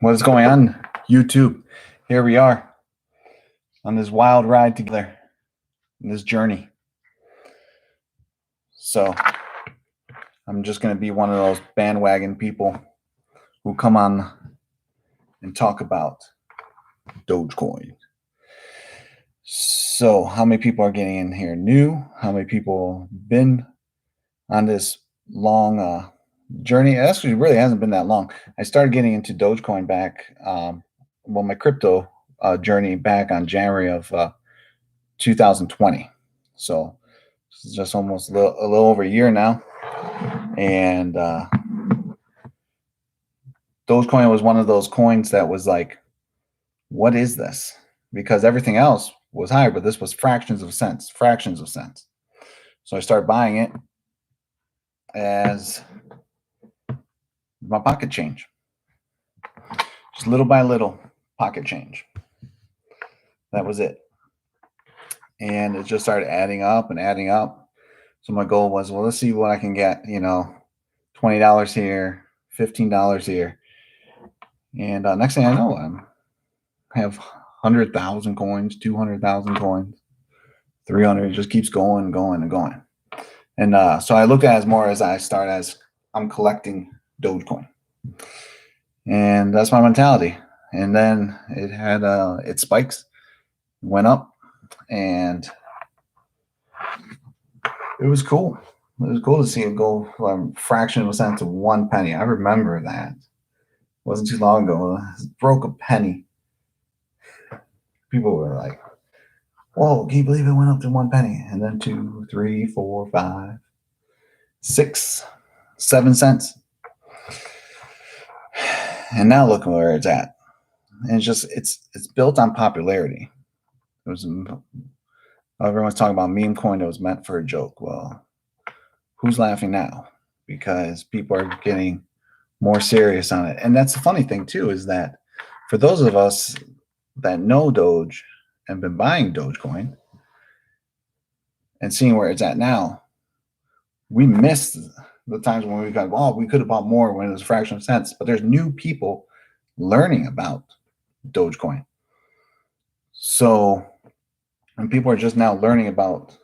What is going on, YouTube? Here we are on this wild ride together, in this journey. So I'm just going to be one of those bandwagon people who come on and talk about Dogecoin. So how many people are getting in here new? How many people been on this long journey? It actually really hasn't been that long. I started getting into Dogecoin back, my crypto journey back on January of 2020. So this is just almost a little over a year now. And Dogecoin was one of those coins that was like, what is this? Because everything else was higher, but this was fractions of cents. So I started buying it as my pocket change. Just little by little pocket change. That was it. And it just started adding up and adding up. So my goal was, well, let's see what I can get, $20 here, $15 here. And next thing I know, I have 100,000 coins, 200,000 coins, 300. It just keeps going and going and going. And so I look at it as more as I'm collecting Dogecoin. And that's my mentality. And then it had it spikes, went up, and it was cool. It was cool to see it go from a fraction of a cent to 1 penny. I remember that. It wasn't too long ago. It broke a penny. People were like, whoa, can you believe it went up to 1 penny? And then 2, 3, 4, 5, 6, 7 cents. And now look where it's at. And it's built on popularity. It was everyone's talking about meme coin that was meant for a joke. Well, who's laughing now? Because people are getting more serious on it. And that's the funny thing too, is that for those of us that know Doge and been buying Dogecoin and seeing where it's at now, we missed the times when we got, well, we could have bought more when it was a fraction of cents. But there's new people learning about Dogecoin. So when people are just now learning about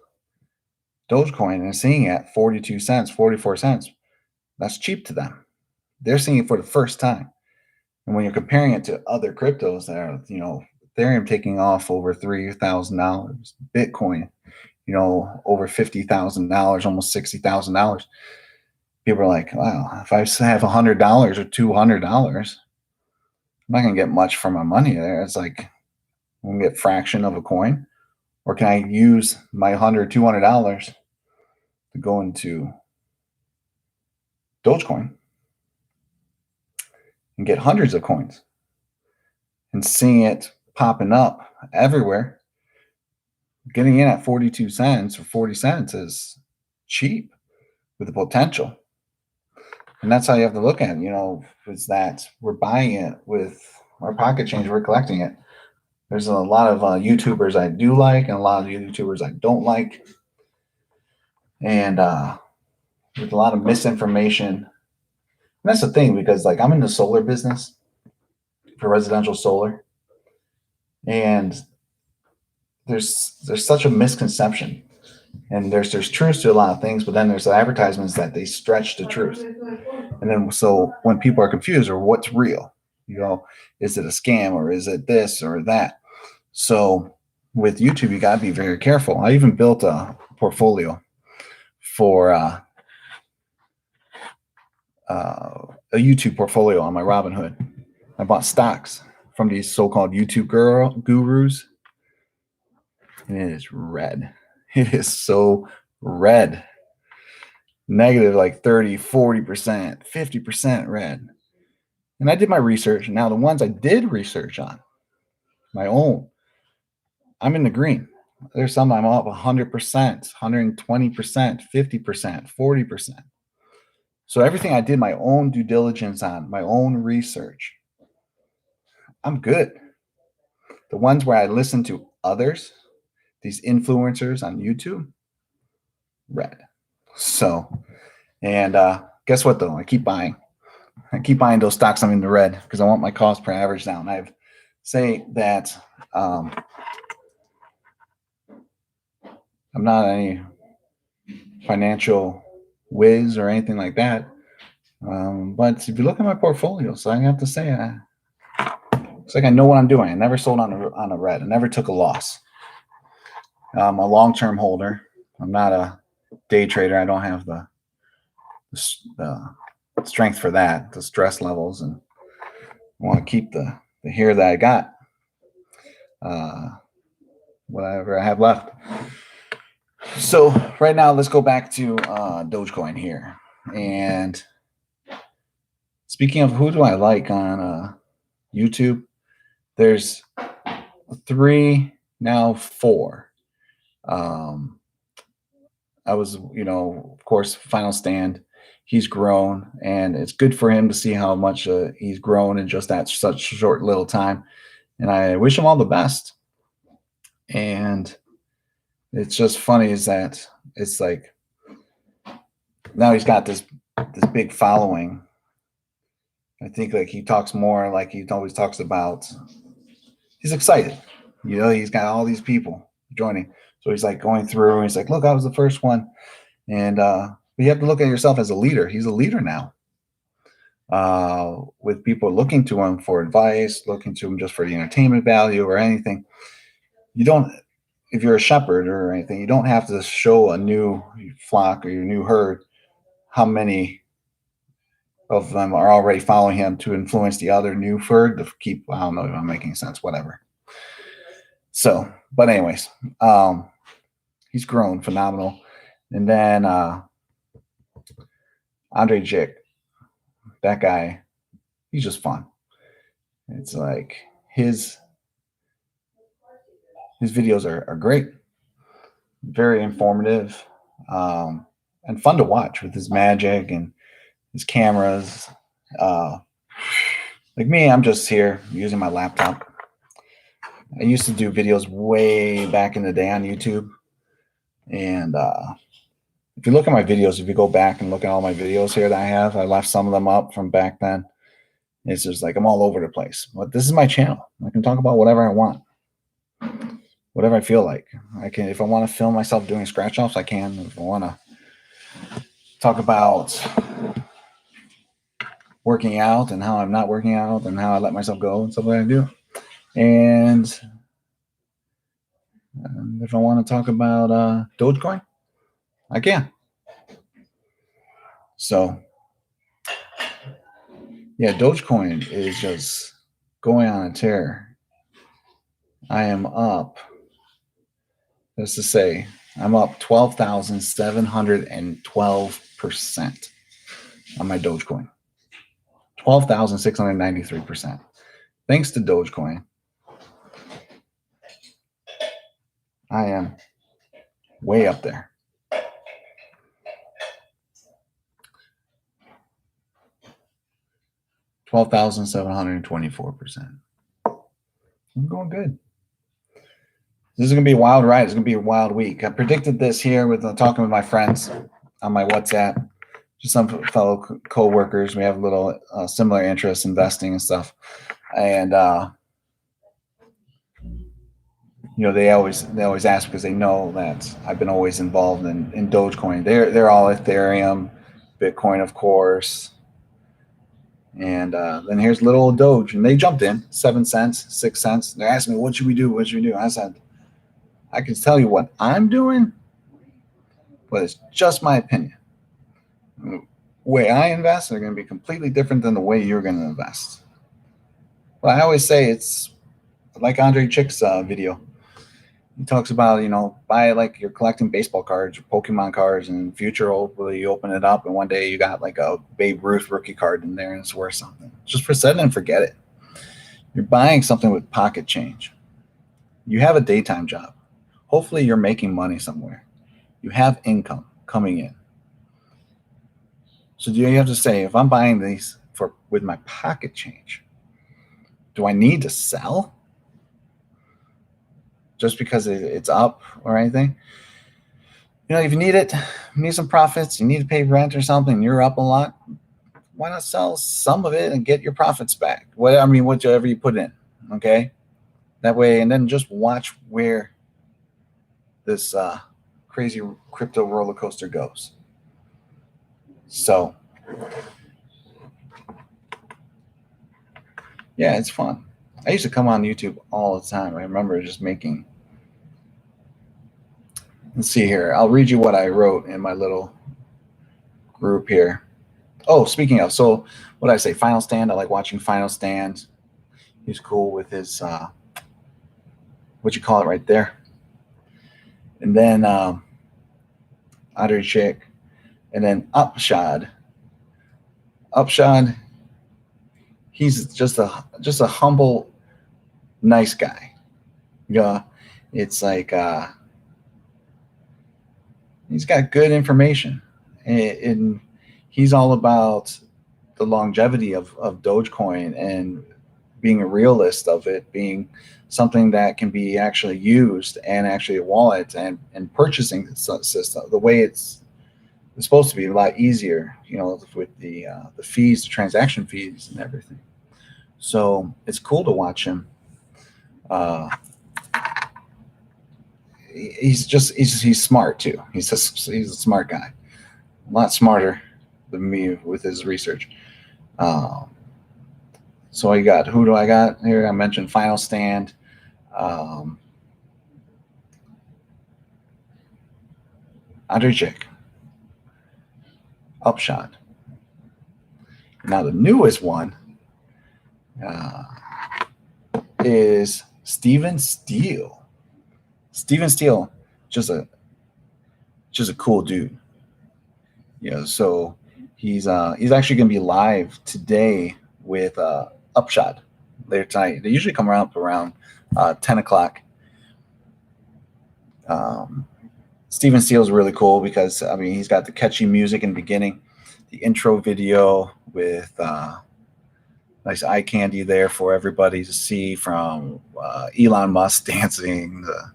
Dogecoin and seeing it at 42 cents, 44 cents, that's cheap to them. They're seeing it for the first time. And when you're comparing it to other cryptos that are, Ethereum taking off over $3,000, Bitcoin, over $50,000, almost $60,000. People are like, wow, if I have $100 or $200, I'm not going to get much for my money there. It's like, I'm going to get a fraction of a coin. Or can I use my $100, $200 to go into Dogecoin and get hundreds of coins? And seeing it popping up everywhere, getting in at 42 cents or 40 cents is cheap with the potential. And that's how you have to look at it, is that we're buying it with our pocket change, we're collecting it. There's a lot of YouTubers I do like and a lot of YouTubers I don't like. And with a lot of misinformation. And that's the thing, because I'm in the solar business for residential solar. And there's such a misconception. And there's truth to a lot of things, but then there's the advertisements that they stretch the truth. And then so when people are confused, or what's real, is it a scam or is it this or that? So with YouTube, you got to be very careful. I even built a portfolio for a YouTube portfolio on my Robinhood. I bought stocks from these so-called YouTube gurus, and it is red. It is so red. Negative like 30, 40%, 50% red. And I did my research. Now the ones I did research on, my own, I'm in the green. There's some I'm up 100%, 120%, 50%, 40%. So everything I did my own due diligence on, my own research, I'm good. The ones where I listen to others, these influencers on YouTube, red. So, and guess what though? I keep buying. I keep buying those stocks I'm in the red because I want my cost per average down. I say that I'm not any financial whiz or anything like that. But if you look at my portfolio, so I have to say, it's like I know what I'm doing. I never sold on a red. I never took a loss. I'm a long-term holder. I'm not a day trader. I don't have the strength for that, the stress levels, and I want to keep the hair that I got, whatever I have left. So right now, let's go back to Dogecoin here. And speaking of who do I like on YouTube, there's 3, now 4. I was, of course, Final Stand. He's grown, and it's good for him to see how much he's grown in just that such short little time. And I wish him all the best. And it's just funny is that it's like now he's got this big following. I think like he talks more like he always talks about. He's excited, he's got all these people joining. So he's like going through and he's like, look, I was the first one. And you have to look at yourself as a leader. He's a leader now. With people looking to him for advice, looking to him just for the entertainment value or anything. You don't, if you're a shepherd or anything, you don't have to show a new flock or your new herd how many of them are already following him to influence the other new herd to keep, I don't know if I'm making sense, whatever. So, but anyways, he's grown phenomenal. And then Andre Jick, that guy, he's just fun. It's like his videos are great, very informative, and fun to watch with his magic and his cameras. Like me, I'm just here using my laptop. I used to do videos way back in the day on YouTube. And if you look at my videos, if you go back and look at all my videos here that I left some of them up from back then. It's just like I'm all over the place. But this is my channel. I can talk about whatever I want, whatever I feel like. I can, if I want to film myself doing scratch offs, I can. If I want to talk about working out and how I'm not working out and how I let myself go and stuff like I do. And if I want to talk about Dogecoin, I can. So, yeah, Dogecoin is just going on a tear. I am up, let's just say, I'm up 12,712% on my Dogecoin. 12,693%. Thanks to Dogecoin, I am way up there. $12,724%. I'm going good. This is going to be a wild ride. It's going to be a wild week. I predicted this here with talking with my friends on my WhatsApp, just some fellow co-workers. We have a little similar interests, investing and stuff. And they always ask because they know that I've been always involved in Dogecoin. They're all Ethereum, Bitcoin, of course. And then here's little old Doge, and they jumped in 7 cents, 6 cents. They're asking me, what should we do? What should we do? I said, I can tell you what I'm doing, but it's just my opinion. The way I invest are going to be completely different than the way you're going to invest. But I always say it's like Andre Chick's video. He talks about, buy like you're collecting baseball cards or Pokemon cards, and in the future, hopefully you open it up and one day you got like a Babe Ruth rookie card in there and it's worth something. Just for set it and forget it. You're buying something with pocket change. You have a daytime job. Hopefully you're making money somewhere. You have income coming in. So you have to say, if I'm buying these with my pocket change, do I need to sell just because it's up or anything? If you need it, you need some profits, you need to pay rent or something, you're up a lot, why not sell some of it and get your profits back? Whatever you put in, okay? That way, and then just watch where this crazy crypto roller coaster goes. So, yeah, it's fun. I used to come on YouTube all the time. I remember just making. Let's see here. I'll read you what I wrote in my little group here. Oh, speaking of, so what did I say? Final Stand. I like watching Final Stand. He's cool with his what you call it right there. And then Otter Chick, and then Upshad. Upshad, he's just a humble, nice guy. Yeah, it's like he's got good information, and he's all about the longevity of Dogecoin and being a realist of it being something that can be actually used and actually a wallet and purchasing system the way it's supposed to be a lot easier, with the fees, the transaction fees and everything. So it's cool to watch him. He's smart too. He's a smart guy, a lot smarter than me with his research. So I got, who do I got here? I mentioned Final Stand. Andrzejczyk, Upshot. Now the newest one is Steven Steele. Steven Steele, just a cool dude. So he's actually going to be live today with Upshot later tonight. They usually come around 10 o'clock. Steven Steele's really cool because he's got the catchy music in the beginning, the intro video with nice eye candy there for everybody to see, from Elon Musk dancing, the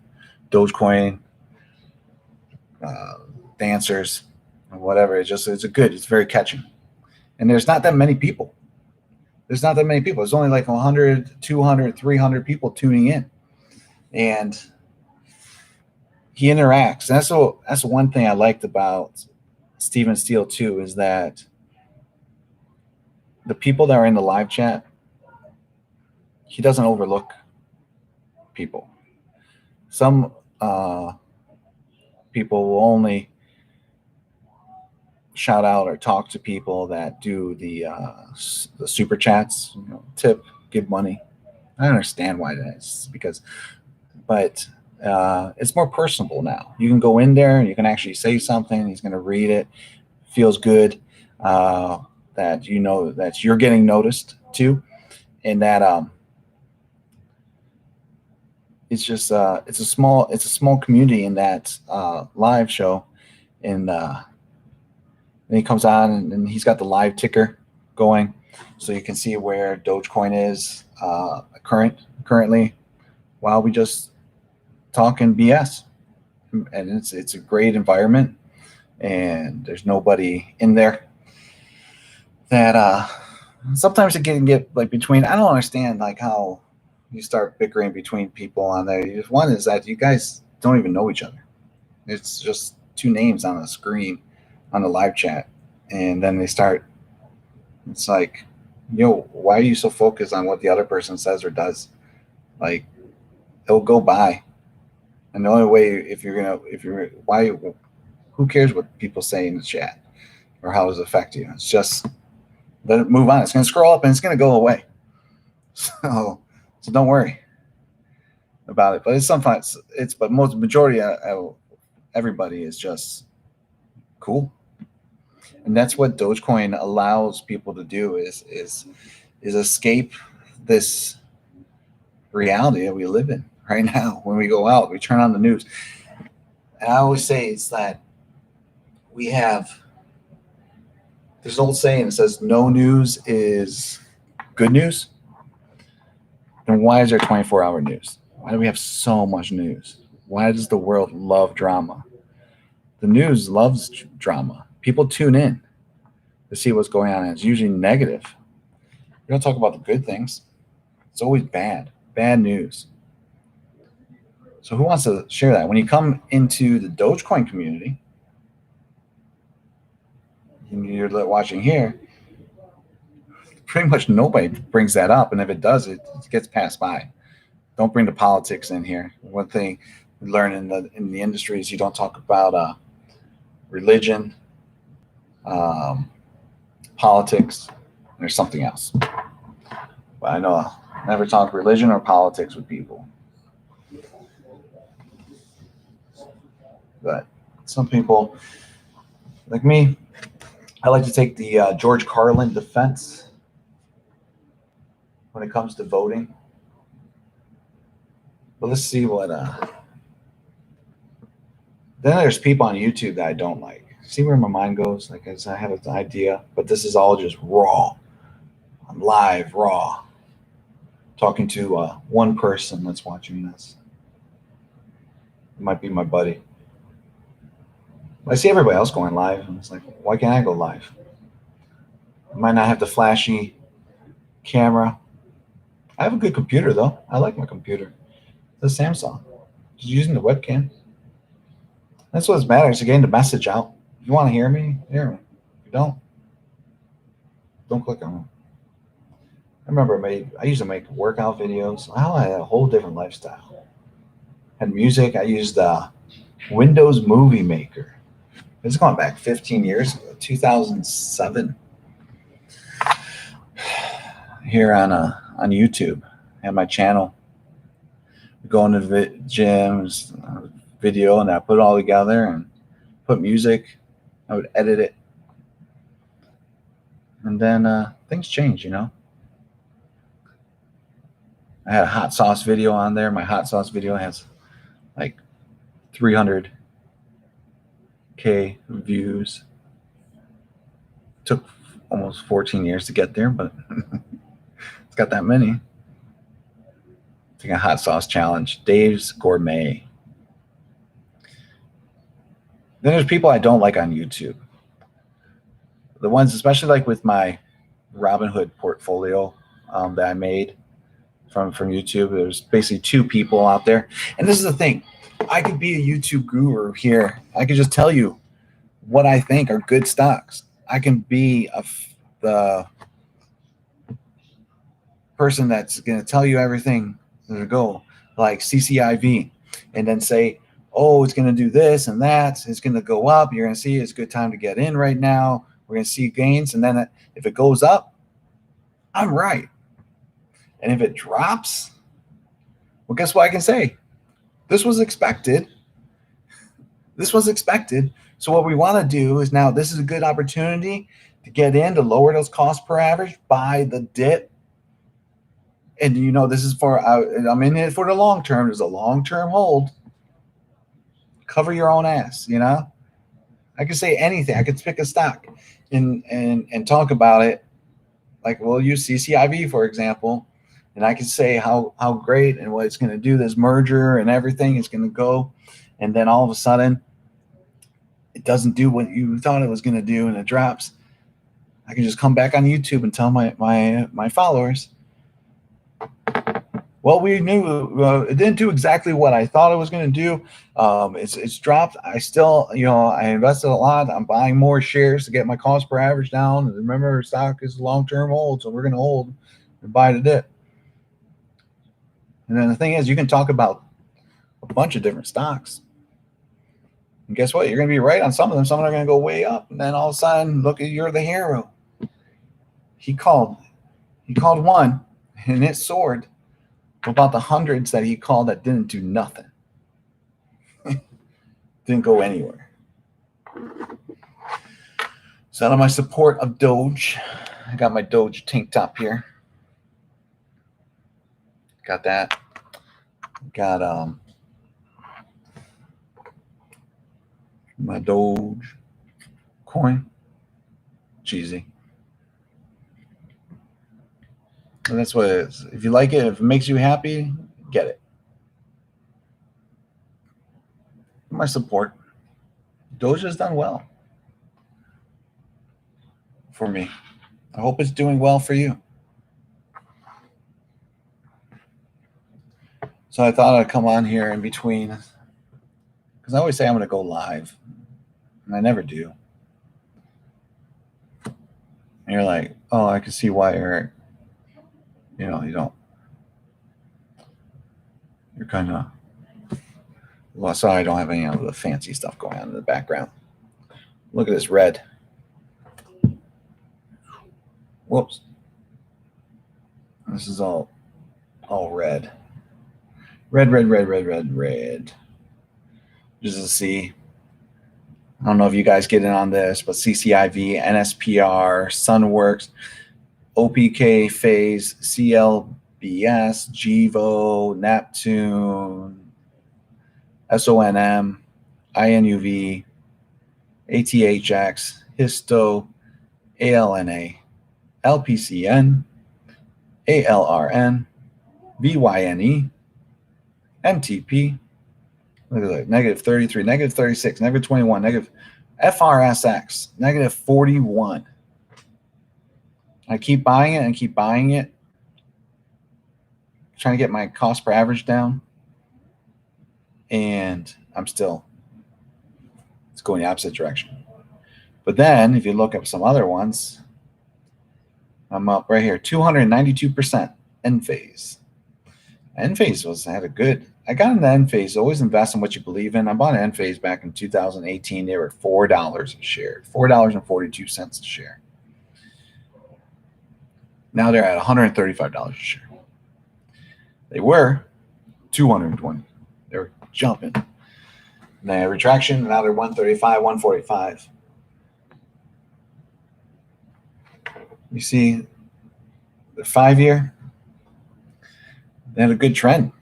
Dogecoin dancers, and whatever. It's very catchy. And there's not that many people. There's only like 100, 200, 300 people tuning in. And he interacts. And that's one thing I liked about Steven Steele too, is that the people that are in the live chat, he doesn't overlook people. Some people will only shout out or talk to people that do the super chats, tip, give money. I understand why that is, but it's more personable now. You can go in there and you can actually say something. He's going to read it. Feels good that that you're getting noticed too, and that it's just it's a small community in that live show, and then he comes on and he's got the live ticker going, so you can see where Dogecoin is currently, while we just talking BS. And it's a great environment, and there's nobody in there that sometimes it can get like between. I don't understand like how you start bickering between people on there. One is that you guys don't even know each other. It's just two names on the screen on the live chat, and then they start. It's like, why are you so focused on what the other person says or does? Like, it'll go by. And the only way, who cares what people say in the chat or how does it affect you? It's just let it move on. It's going to scroll up and it's going to go away. So don't worry about it. But it's sometimes but most majority of everybody is just cool. And that's what Dogecoin allows people to do is escape this reality that we live in right now. When we go out, we turn on the news. And I always say it's that there's an old saying that says no news is good news. Then why is there 24-hour news? Why do we have so much news? Why does the world love drama? The news loves drama. People tune in. to see what's going on. And it's usually negative. We don't talk about the good things. It's always bad news. So who wants to share that? When you come into the Dogecoin community, you're watching here, pretty much nobody brings that up. And if it does, it gets passed by. Don't bring the politics in here. One thing we learn in the industry is you don't talk about religion, politics, and there's something else. But I know I'll never talk religion or politics with people. But some people, like me, I like to take the George Carlin defense when it comes to voting. But let's see what. Then there's people on YouTube that I don't like. See where my mind goes? Like I have an idea, but this is all just raw. I'm live, raw, talking to one person that's watching this. It might be my buddy. I see everybody else going live, and it's like, why can't I go live? I might not have the flashy camera. I have a good computer, though. I like my computer. It's a Samsung. Just using the webcam. That's what matters, to getting the message out. If you want to hear me, hear me. If you don't click on it. I remember I used to make workout videos. I had a whole different lifestyle. Had music. I used Windows Movie Maker. It's going back 15 years ago, 2007. Here on YouTube, I had my channel. Go into the gyms, video, and I put it all together and put music. I would edit it, and then things change, I had a hot sauce video on there. My hot sauce video has like 300K views. Took almost 14 years to get there, but it's got that many. It's like a hot sauce challenge. Dave's Gourmet. Then there's people I don't like on YouTube. The ones, especially like with my Robinhood portfolio that I made from YouTube. There's basically two people out there. And this is the thing. I could be a YouTube guru here. I could just tell you what I think are good stocks. I can be the person that's going to tell you everything to go, like CCIV, and then say, oh, it's going to do this and that. It's going to go up. You're going to see it's a good time to get in right now. We're going to see gains. And then if it goes up, I'm right. And if it drops, well, guess what I can say? This was expected. This was expected. So what we want to do is now this is a good opportunity to get in, to lower those costs per average, buy the dip. And this is I'm in it for the long term. There's a long-term hold. Cover your own ass, I could say anything. I could pick a stock and talk about it. Like we'll use CCIV, for example. And I could say how great and what it's going to do, this merger and everything is going to go. And then all of a sudden, it doesn't do what you thought it was going to do, and it drops. I can just come back on YouTube and tell my followers, well, we knew it didn't do exactly what I thought it was going to do. It's dropped. I still, I invested a lot. I'm buying more shares to get my cost per average down. And remember, stock is long-term hold, so we're going to hold and buy the dip. And then the thing is, you can talk about a bunch of different stocks. And guess what? You're going to be right on some of them. Some of them are going to go way up. And then all of a sudden, look, you're the hero. He called one, and it soared about the hundreds that he called that didn't do nothing. Didn't go anywhere. So out of my support of Doge, I got my Doge tank top here. Got that. Got my Doge coin. Cheesy. And that's what it is. If you like it, if it makes you happy, get it. My support. Doge has done well. for me. I hope it's doing well for you. So I thought I'd come on here in between, because I always say I'm going to go live, and I never do. And you're like, oh, I can see why you're, you don't. You're kind of, well, sorry, I don't have any of the fancy stuff going on in the background. Look at this red. Whoops. This is all red. Red. Just to see. I don't know if you guys get in on this, but CCIV, NSPR, Sunworks, OPK, Phase, CLBS, GEVO, Neptune, SONM, INUV, ATHX, Histo, ALNA, LPCN, ALRN, VYNE, MTP. Look at that. Negative 33, negative 36, negative 21, negative FRSX, negative 41. I keep buying it and keep buying it. Trying to get my cost per average down. And it's going the opposite direction. But then if you look at some other ones, I'm up right here, 292% end phase. End phase had a good. I got into end phase. Always invest in what you believe in. I bought an end phase back in 2018. They were $4 a share, $4.42 a share. Now they're at $135 a share. They were $220. They were jumping. Now retraction. Now they're $135, $145. You see, the 5-year. They had a good trend.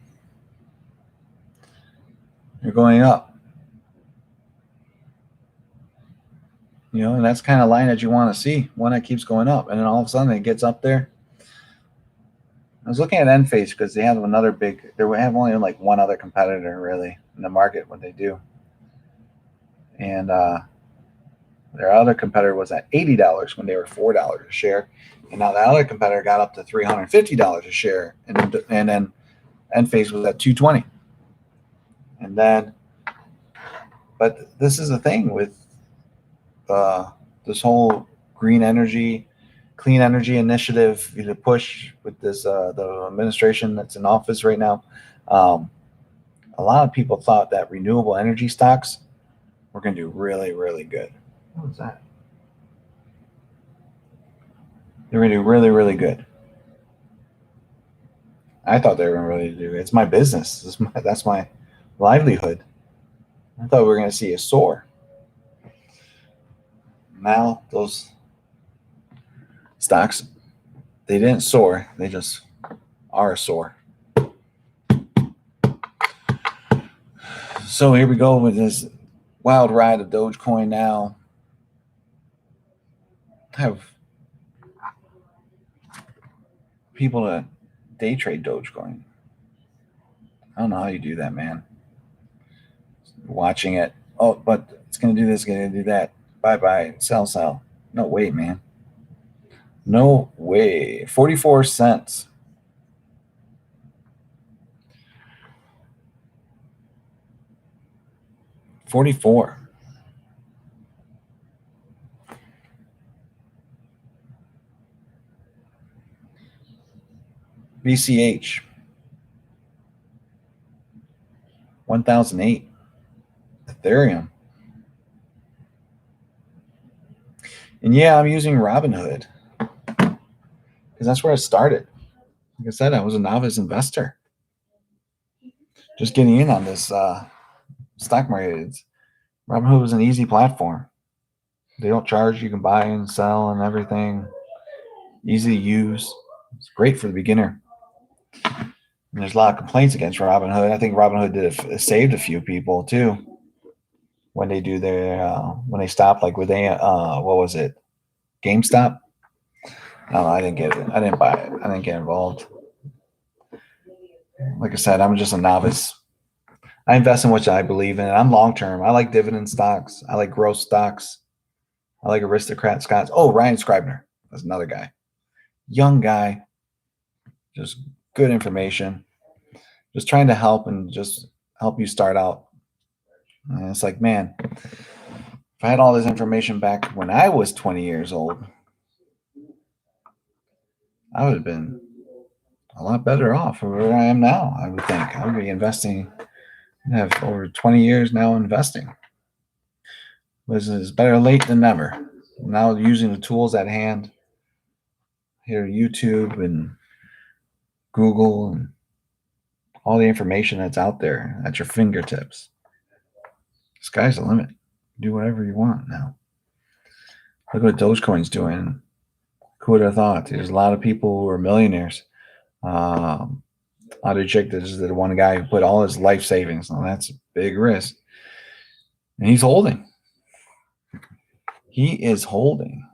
They're going up. And that's kind of line that you want to see, one that keeps going up. And then all of a sudden it gets up there. I was looking at Enphase because they have another they have only like one other competitor really in the market, what they do. And their other competitor was at $80 when they were $4 a share. And now the other competitor got up to $350 a share. And then Enphase was at $220. And then, but this is the thing with this whole green energy, clean energy initiative, push with this the administration that's in office right now. A lot of people thought that renewable energy stocks were going to do really, really good. What was that? They're going to do really, really good. I thought they were going to really do. It's my business. That's my livelihood. I thought we were going to see a soar. Now those stocks, they didn't soar. They just are sore. So here we go with this wild ride of Dogecoin now. I have people that day trade Dogecoin. I don't know how you do that, man. Watching it. Oh, but it's going to do this, going to do that. Bye, sell. No way, man. No way. 44 cents. $44. BCH. 1008. Ethereum. And yeah, I'm using Robinhood because that's where I started. Like I said, I was a novice investor. Just getting in on this stock market. Robinhood was an easy platform. They don't charge. You can buy and sell and everything. Easy to use. It's great for the beginner. And there's a lot of complaints against Robinhood. I think Robinhood saved a few people too when they do their when they stop, like with what was it, GameStop? No, I didn't get it. I didn't buy it. I didn't get involved. Like I said, I'm just a novice. I invest in what I believe in. I'm long term. I like dividend stocks. I like growth stocks. I like Aristocrat Scott's. Oh, Ryan Scribner. That's another guy. Young guy, just good information. Just trying to help and just help you start out. And it's like, man, if I had all this information back when I was 20 years old, I would have been a lot better off where I am now, I would think. I would be investing. I have over 20 years now investing. This is better late than never. Now using the tools at hand, here YouTube and Google and all the information that's out there at your fingertips. Sky's the limit. Do whatever you want now. Look what Dogecoin's doing. Who would have thought? There's a lot of people who are millionaires. How did check this? Is the one guy who put all his life savings. Now that's a big risk. And he's holding. He is holding.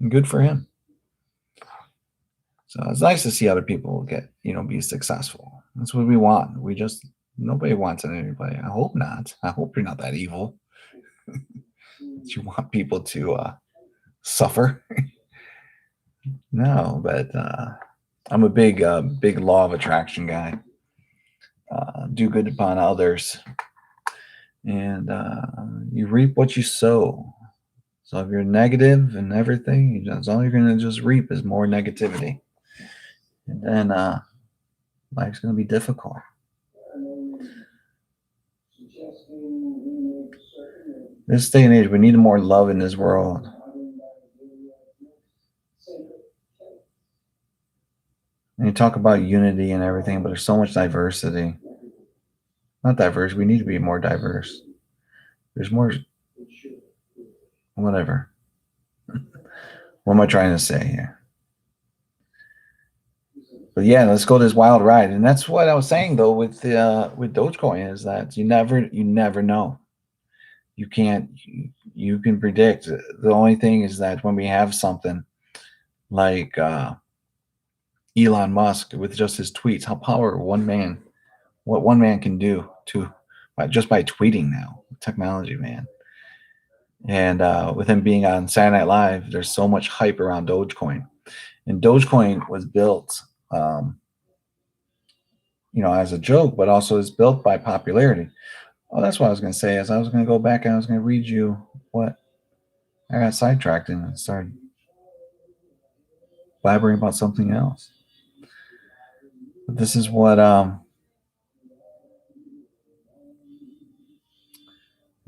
Good for him. So it's nice to see other people be successful. That's what we want. Nobody wants anybody. I hope not. I hope you're not that evil. You want people to suffer. No, but I'm a big law of attraction guy. Do good upon others, and you reap what you sow. So if you're negative and everything, that's all you're going to just reap is more negativity. And then life's going to be difficult. This day and age, we need more love in this world. And you talk about unity and everything, but there's so much diversity. Not diverse. We need to be more diverse. There's more. Whatever. What am I trying to say here? But yeah, let's go this wild ride. And that's what I was saying though with Dogecoin is that you never know. You can't. You can predict. The only thing is that when we have something like Elon Musk with just his tweets, how powerful what one man can do just by tweeting now, technology, man. And with him being on Saturday Night Live, there's so much hype around Dogecoin, and Dogecoin was built, as a joke, but also is built by popularity. Oh, that's what I was going to say. Is I was going to go back and I was going to read you what I got sidetracked and started blabbering about something else. But this is what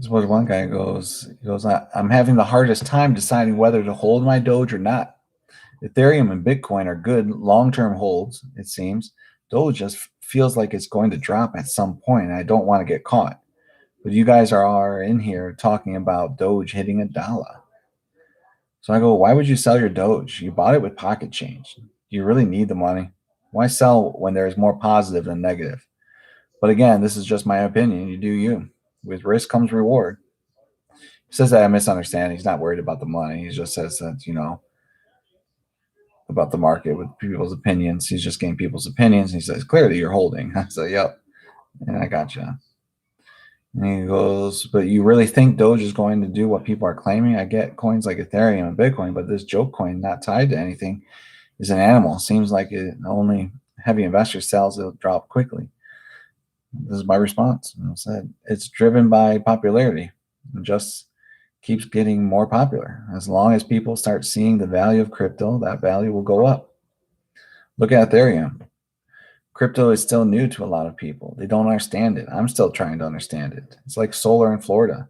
one guy goes. He goes, I'm having the hardest time deciding whether to hold my Doge or not. Ethereum and Bitcoin are good long-term holds, it seems. Doge just feels like it's going to drop at some point, and I don't want to get caught. But you guys are in here talking about Doge hitting $1. So I go, why would you sell your Doge? You bought it with pocket change. Do you really need the money? Why sell when there's more positive than negative? But again, this is just my opinion. You do you. With risk comes reward. He says that I misunderstand. He's not worried about the money. He just says that, about the market with people's opinions. He's just getting people's opinions. And he says, clearly you're holding. I say, yep. And I got you. And he goes, but you really think Doge is going to do what people are claiming? I get coins like Ethereum and Bitcoin, but this joke coin not tied to anything is an animal. Seems like it only heavy investor sells, it'll drop quickly. This is my response. And I said, it's driven by popularity. It just keeps getting more popular. As long as people start seeing the value of crypto, that value will go up. Look at Ethereum. Crypto is still new to a lot of people. They don't understand it. I'm still trying to understand it. It's like solar in Florida.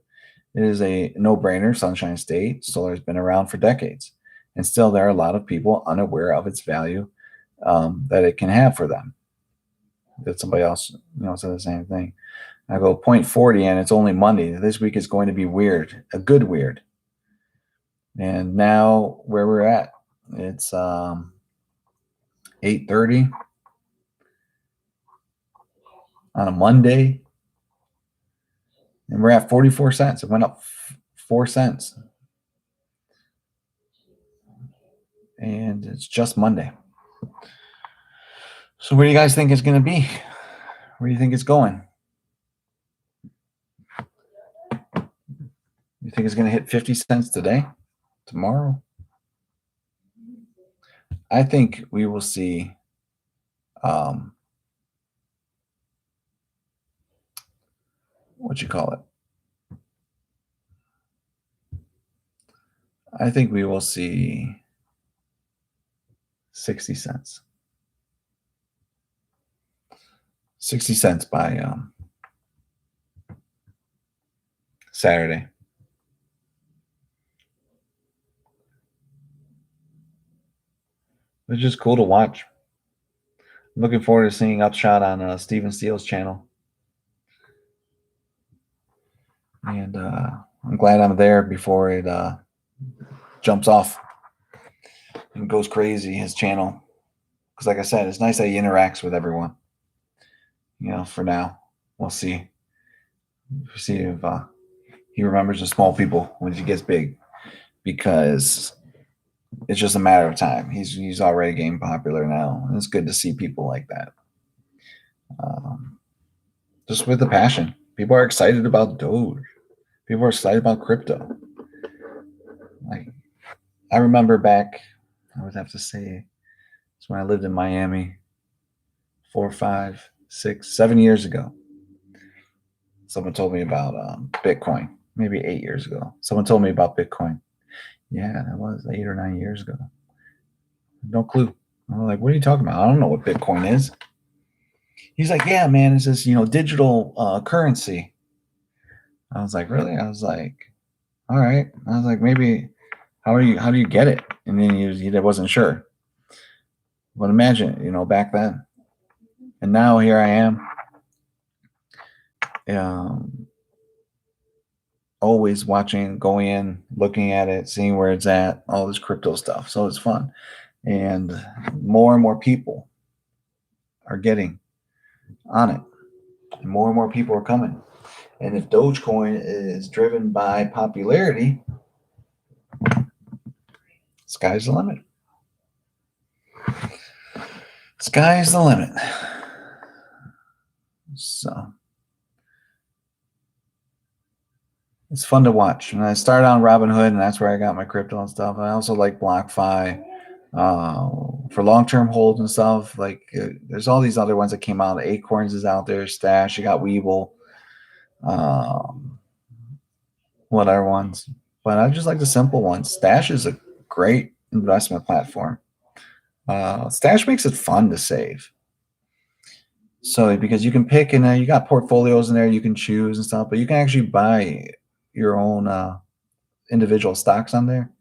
It is a no-brainer, Sunshine State. Solar has been around for decades. And still there are a lot of people unaware of its value that it can have for them. That somebody else, said the same thing. I go 0.40 and it's only Monday. This week is going to be weird, a good weird. And now where we're at, it's 8:30 on a Monday. And we're at 44 cents. It went up 4 cents. And it's just Monday. So where do you guys think it's going to be? Where do you think it's going? You think it's going to hit 50 cents today? Tomorrow? I think we will see um, what you call it. I think we will see 60 cents. 60 cents by Saturday. It's just cool to watch. I'm looking forward to seeing Upshot on Steven Steele's channel. And I'm glad I'm there before it jumps off and goes crazy, his channel. Because like I said, it's nice that he interacts with everyone. For now, we'll see. We'll see if he remembers the small people when he gets big. Because it's just a matter of time. He's already getting popular now. And it's good to see people like that. Just with the passion. People are excited about Doge. People are excited about crypto. Like, I remember back, I would have to say, it's when I lived in Miami 4, 5, 6, 7 years ago. Someone told me about Bitcoin, maybe 8 years ago. Someone told me about Bitcoin. Yeah, that was 8 or 9 years ago. No clue. I'm like, what are you talking about? I don't know what Bitcoin is. He's like, yeah, man, it's this, digital currency. I was like, really? I was like, all right. I was like, maybe, how do you get it? And then he wasn't sure. But imagine, back then. And now here I am. Always watching, going in, looking at it, seeing where it's at, all this crypto stuff. So it's fun. And more people are getting on it. And more people are coming. And if Dogecoin is driven by popularity, sky's the limit. Sky's the limit. So it's fun to watch. And I started on Robinhood, and that's where I got my crypto and stuff. I also like BlockFi for long-term holds and stuff. Like there's all these other ones that came out. Acorns is out there. Stash. You got Webull. What other ones? But I just like the simple ones. Stash is a great investment platform. Stash makes it fun to save. So because you can pick and you got portfolios in there you can choose and stuff, but you can actually buy your own individual stocks on there.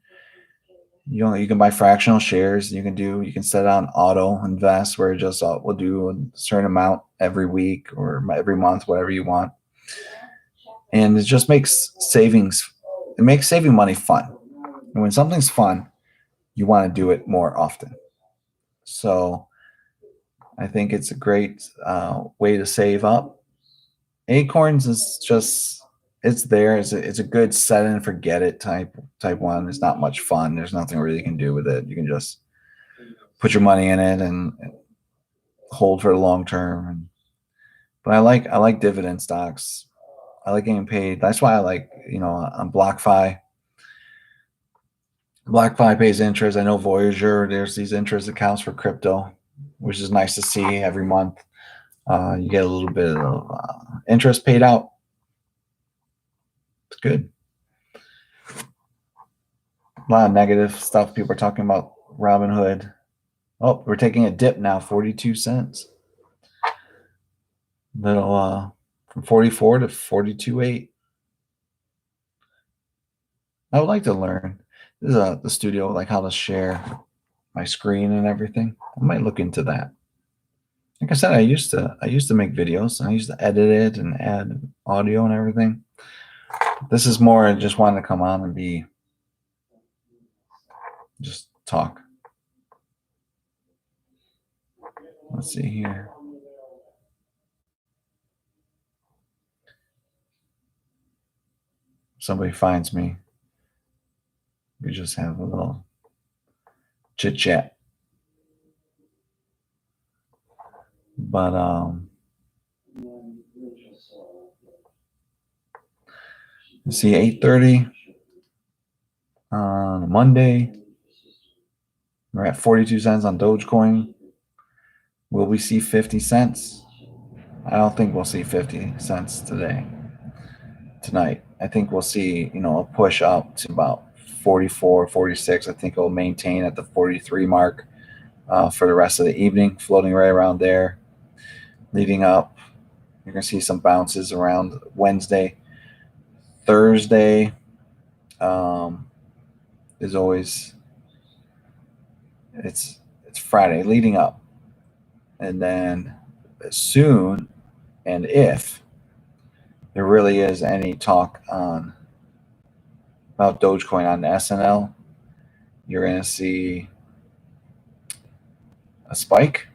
You can buy fractional shares. You can set it on auto invest where it just will do a certain amount every week or every month, whatever you want. And it just makes savings. It makes saving money fun. And when something's fun, you want to do it more often. So I think it's a great way to save up. Acorns is just it's there. It's a good set and forget it type one. It's not much fun. There's nothing really you can do with it. You can just put your money in it and hold for the long term. But I like dividend stocks. I like getting paid. That's why I like on BlockFi. BlockFi pays interest. I know Voyager. There's these interest accounts for crypto, which is nice to see every month. You get a little bit of interest paid out. It's good. A lot of negative stuff. People are talking about Robinhood. Oh, we're taking a dip now, 42 cents. Little from 44 to 42.8. I would like to learn. This is the studio, like how to share my screen and everything. I might look into that. Like I said, I used to make videos. I used to edit it and add audio and everything. This is more I just wanted to come on and just talk. Let's see here. Somebody finds me. We just have a little chit chat. But You see 8:30 on Monday. We're at 42 cents on Dogecoin. Will we see 50 cents? I don't think we'll see 50 cents tonight. I think we'll see, a push up to about 44, 46. I think it'll maintain at the 43 mark for the rest of the evening, floating right around there. Leading up, you're going to see some bounces around Wednesday. Thursday is always, it's Friday leading up. And then soon, and if there really is any talk about Dogecoin on SNL, you're going to see a spike.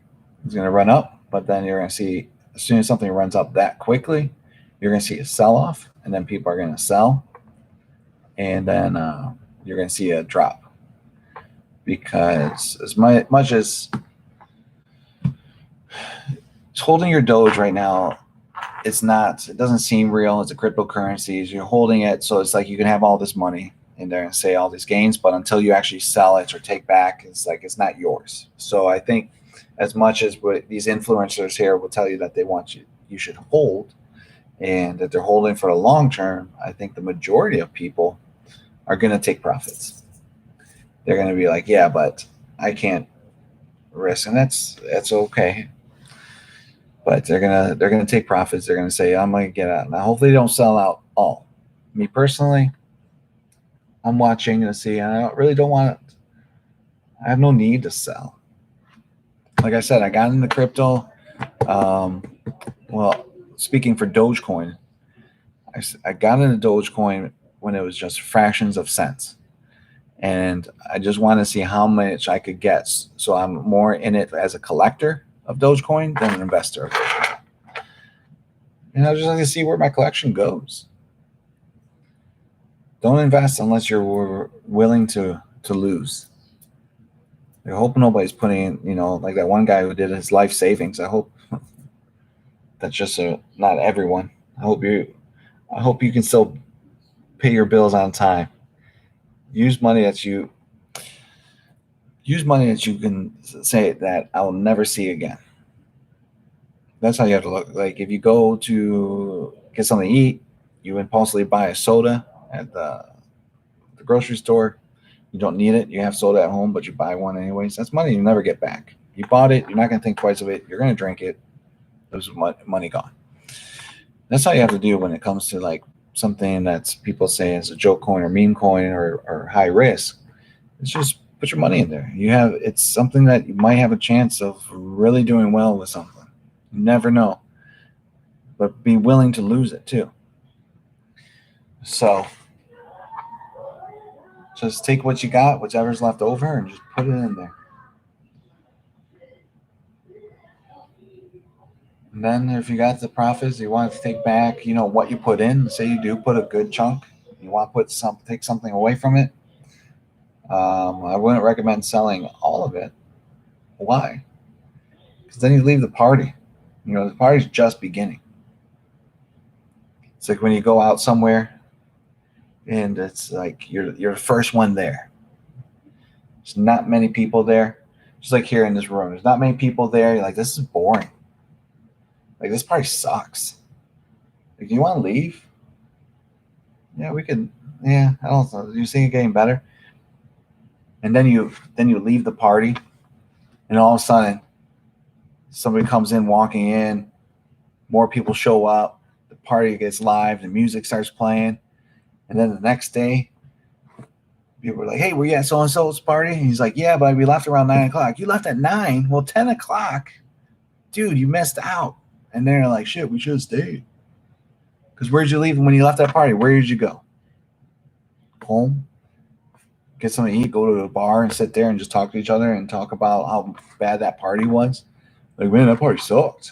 It's going to run up, but then you're going to see, as soon as something runs up that quickly, you're going to see a sell-off, and then people are going to sell, and then you're going to see a drop. Because as much as holding your Doge right now, it doesn't seem real. It's a cryptocurrency. You're holding it, so it's like you can have all this money in there and say all these gains, but until you actually sell it or take back, it's like it's not yours. So I think as much as what these influencers here will tell you that they want you should hold, and that they're holding for the long term, I think the majority of people are going to take profits. They're going to be like, yeah, but I can't risk, and that's okay. But they're gonna take profits. They're gonna say, I'm gonna get out. Now, hopefully, they don't sell out all. Me personally, I'm watching to see. I really don't want it. I have no need to sell. Like I said, I got into crypto. Well, speaking for Dogecoin, I got into Dogecoin when it was just fractions of cents, and I just want to see how much I could get. So I'm more in it as a collector of Dogecoin than an investor of Dogecoin. And I just like to see where my collection goes. Don't invest unless you're willing to lose. I hope nobody's putting in, like that one guy who did his life savings. I hope that's just not everyone. I hope you can still pay your bills on time. Use money that you can say that I'll never see again. That's how you have to look. Like if you go to get something to eat, you impulsively buy a soda at the grocery store. You don't need it. You have soda at home, but you buy one anyways. That's money you never get back. You bought it. You're not going to think twice of it. You're going to drink it. There's money gone. That's how you have to do when it comes to like something that's people say is a joke coin or meme coin or high risk. It's just put your money in there. It's something that you might have a chance of really doing well with something. You never know. But be willing to lose it too. So just take what you got, whichever's left over, and just put it in there. And then if you got the profits, you want to take back, what you put in. Say you do put a good chunk. You want to take something away from it. I wouldn't recommend selling all of it. Why? Because then you leave the party. The party's just beginning. It's like when you go out somewhere and it's like you're the first one there. There's not many people there. Just like here in this room, there's not many people there. You're like, this is boring. Like this party sucks. Like, do you want to leave? Yeah, we could. Yeah, I don't know. You see it getting better? And then you leave the party, and all of a sudden, somebody comes in, walking in. More people show up. The party gets live. The music starts playing, and then the next day, people are like, "Hey, were you at so and so's party?" And he's like, "Yeah, but we left around 9:00. You left at 9. Well, 10:00, dude, you missed out." And they're like, "Shit, we should have stayed." Because where'd you leave when you left that party? Where did you go? Home? Get something to eat, go to a bar and sit there and just talk to each other and talk about how bad that party was? Like, man, that party sucked.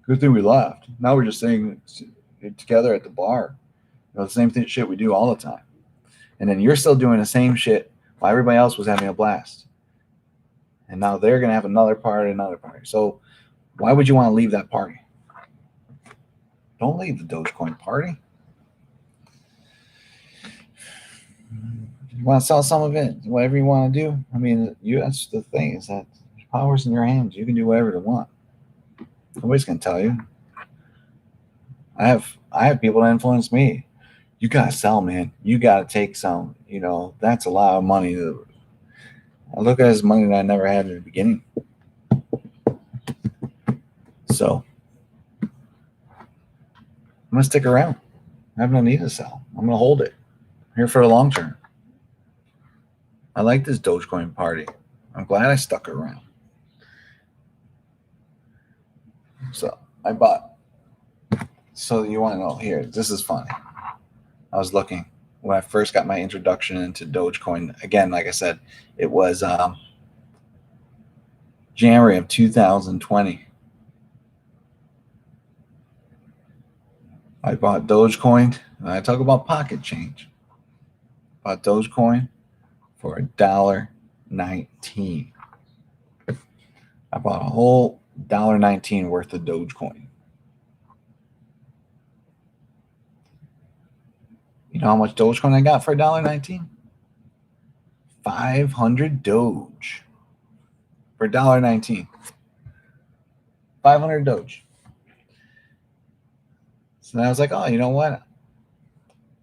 Good thing we left. Now we're just sitting together at the bar. The same shit we do all the time. And then you're still doing the same shit while everybody else was having a blast. And now they're going to have another party. So why would you want to leave that party? Don't leave the Dogecoin party. You want to sell some of it, whatever you want to do. I mean, that's the thing, is that power's in your hands. You can do whatever you want. Nobody's gonna tell you. I have people that influence me. You gotta sell, man. You gotta take some. That's a lot of money. I look at it as money that I never had in the beginning. So I'm gonna stick around. I have no need to sell. I'm gonna hold it. I'm here for the long term. I like this Dogecoin party. I'm glad I stuck around. So I bought. So you want to know here? This is funny. I was looking when I first got my introduction into Dogecoin. Again, like I said, it was January of 2020. I bought Dogecoin, and I talk about pocket change. Bought Dogecoin for $1.19. I bought a whole $1.19 worth of Dogecoin. You know how much Dogecoin I got for $1.19? 500 Doge for $1.19. 500 Doge. So then I was like, oh, you know what?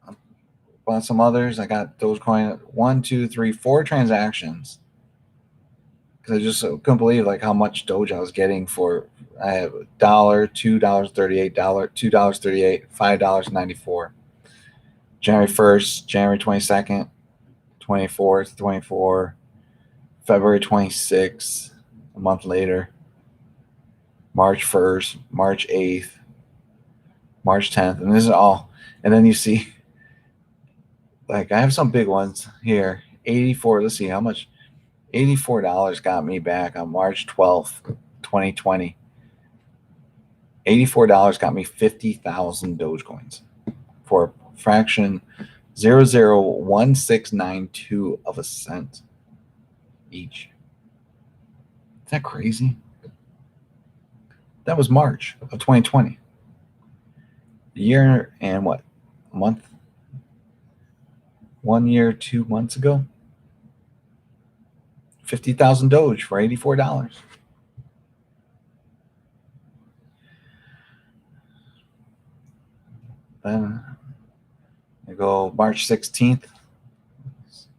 I bought some others. I got Dogecoin 1, 2, 3, 4 transactions. Because I just couldn't believe like how much Doge I was getting for. I have $1, $2.38, $2.38, $5.94. January 1st, January 22nd, 24th, 24, February 26th, a month later, March 1st, March 8th, March 10th, and this is all. And then you see, like, I have some big ones here. 84. Let's see how much. $84 got me back on March 12th, 2020. $84 got me 50,000 Dogecoins for a fraction 0.001692 of a cent each. Is that crazy? That was March of 2020. A year and what? A month? 1 year, 2 months ago? 50,000 Doge for $84. Then I go March 16th,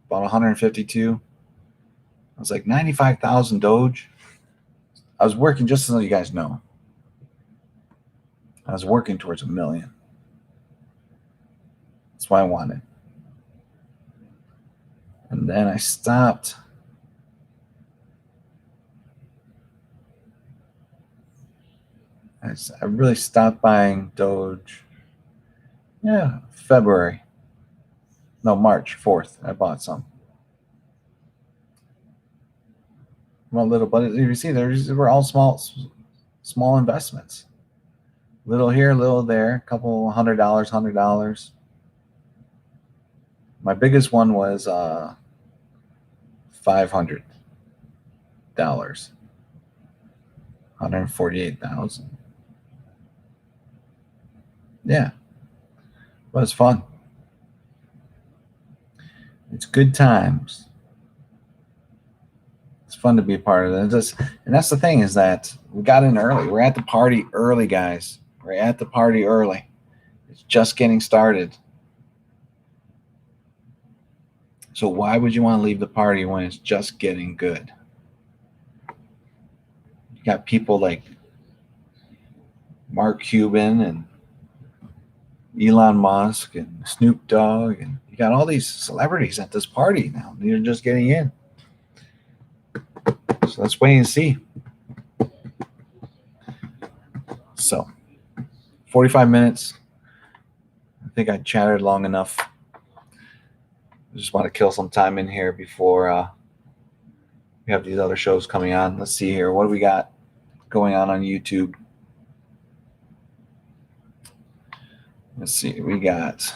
about 152. I was like 95,000 Doge. I was working, just so you guys know, I was working towards 1 million. That's what I wanted. And then I stopped. I really stopped buying Doge. Yeah, February. No, March 4th. I bought some. Well, little, but you see, they were all small investments. Little here, little there, a couple $100, $100. My biggest one was $500, 148,000. Yeah, but it's fun. It's good times. It's fun to be a part of it. And that's the thing, is that we got in early. We're at the party early, guys. We're at the party early. It's just getting started. So why would you want to leave the party when it's just getting good? You got people like Mark Cuban and Elon Musk and Snoop Dogg, and you got all these celebrities at this party now. They're just getting in. So let's wait and see. So 45 minutes. I think I chatted long enough. I just want to kill some time in here before we have these other shows coming on. Let's see here. What do we got going on YouTube? Let's see. We got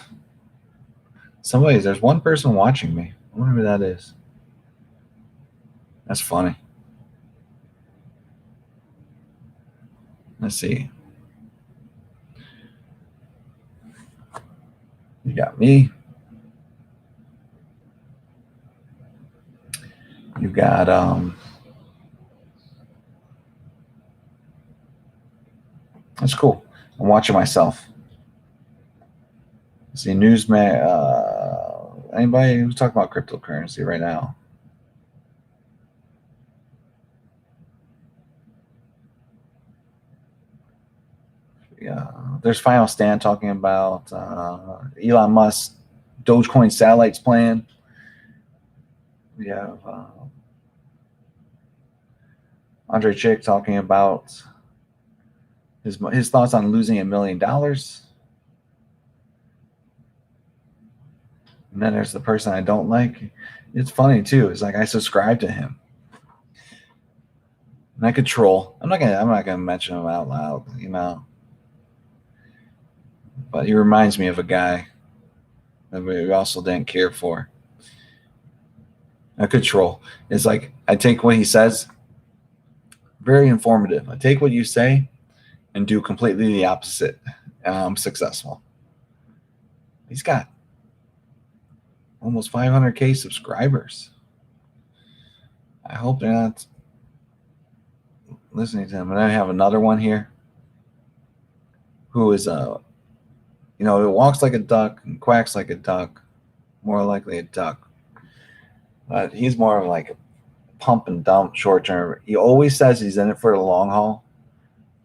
there's one person watching me. I wonder who that is. That's funny. Let's see. You got me. You've got that's cool. I'm watching myself. See newsman. Anybody who's talking about cryptocurrency right now? Yeah, there's Final Stand talking about Elon Musk Dogecoin satellites plan. We have Andre Chick talking about his thoughts on losing $1 million. And then there's the person I don't like. It's funny too. It's like I subscribe to him. And I could troll. I'm not gonna mention him out loud, you know. But he reminds me of a guy that we also didn't care for. I could troll. It's like I take what he says, very informative. I take what you say and do completely the opposite, and I'm successful. He's got almost 500K subscribers. I hope they're not listening to him. And I have another one here who is it walks like a duck and quacks like a duck, more likely a duck. But he's more of like a pump and dump short term. He always says he's in it for the long haul.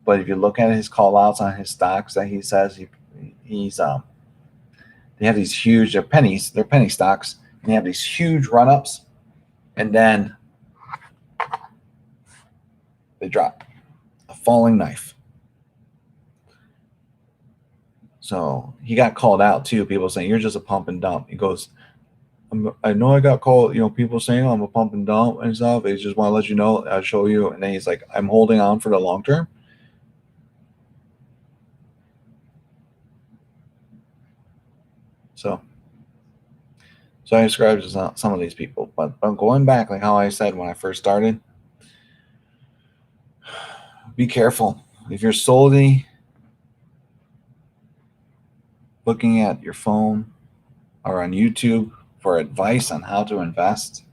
But if you look at his call outs on his stocks that he says he's they have these huge they're penny stocks, and they have these huge run ups, and then they drop a falling knife. So he got called out too. People saying you're just a pump and dump. He goes, I know I got called. People saying I'm a pump and dump and stuff. They just want to let you know. I'll show you. And then he's like, I'm holding on for the long term. So I describe to some of these people, but I'm going back, like how I said when I first started. Be careful if you're solely looking at your phone or on YouTube for advice on how to invest.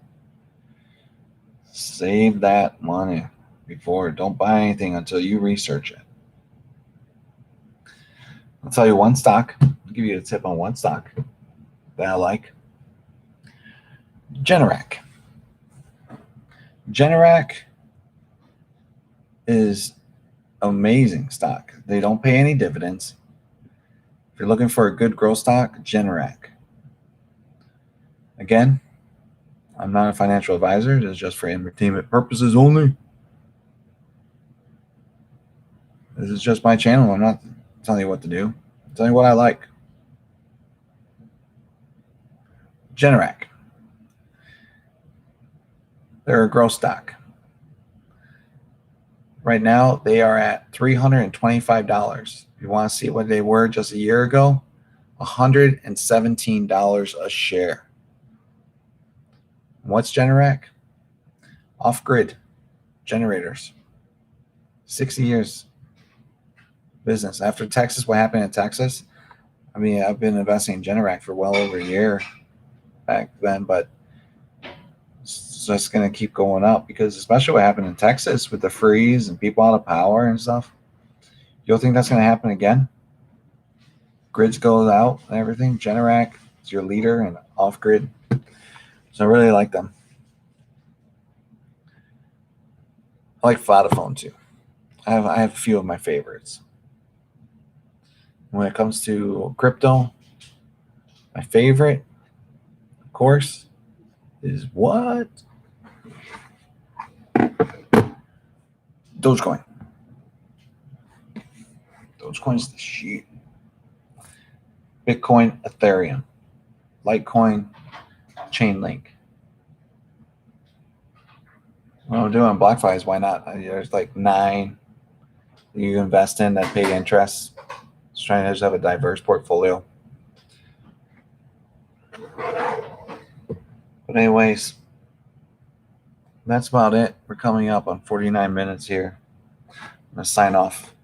Save that money before. Don't buy anything until you research it. I'll tell you one stock. I'll give you a tip on one stock that I like. Generac. Generac is amazing stock. They don't pay any dividends. If you're looking for a good growth stock, Generac. Again, I'm not a financial advisor. This is just for entertainment purposes only. This is just my channel. I'm not telling you what to do. I'm telling you what I like. Generac. They're a growth stock. Right now, they are at $325. If you want to see what they were just a year ago, $117 a share. What's Generac? Off-grid generators. 60 years business. After Texas, what happened in Texas? I mean, I've been investing in Generac for well over a year back then, but it's just going to keep going up because especially what happened in Texas with the freeze and people out of power and stuff. You don't think that's going to happen again? Grids go out and everything. Generac is your leader and off-grid. So I really like them. I like Vodafone too. I have a few of my favorites. When it comes to crypto, my favorite, of course, is what? Dogecoin. Dogecoin's the shit. Bitcoin, Ethereum, Litecoin, Chainlink. What I'm doing on BlockFi is why not? There's like 9 you invest in that pay interest. Just trying to just have a diverse portfolio. But anyways, that's about it. We're coming up on 49 minutes here. I'm going to sign off,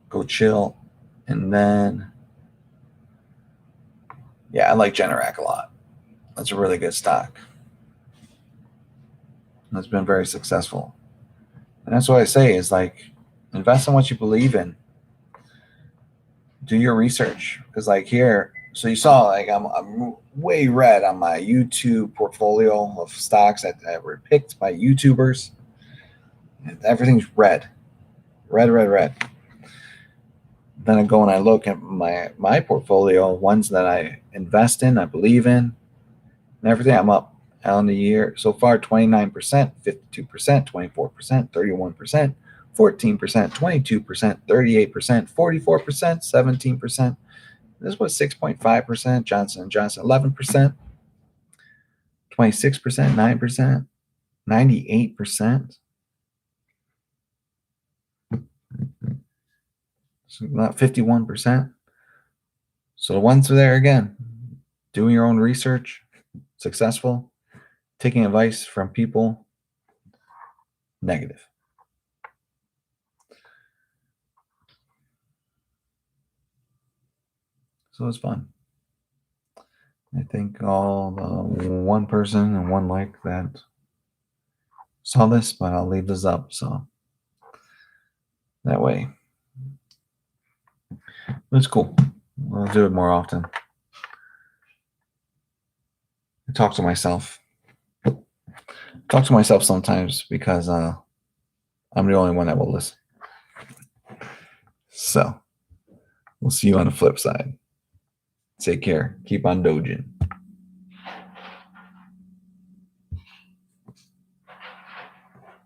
go chill, and then, yeah, I like Generac a lot. That's a really good stock. It's been very successful. And that's what I say is like, invest in what you believe in. Do your research. Because like here, so you saw like I'm way red on my YouTube portfolio of stocks that were picked by YouTubers. And everything's red. Red, red, red. Then I go and I look at my portfolio, ones that I invest in, I believe in, and everything. I'm up on the year so far 29%, 52%, 24%, 31%, 14%, 22%, 38%, 44%, 17%. This was 6.5%, Johnson and Johnson 11%, 26%, 9%, 98%. So not 51%. So the ones are there again, doing your own research, successful, taking advice from people, negative. So it's fun. I think all the one person and one like that saw this, but I'll leave this up so that way. It's cool. I'll do it more often. I talk to myself. Talk to myself sometimes because I'm the only one that will listen. So we'll see you on the flip side. Take care. Keep on doging.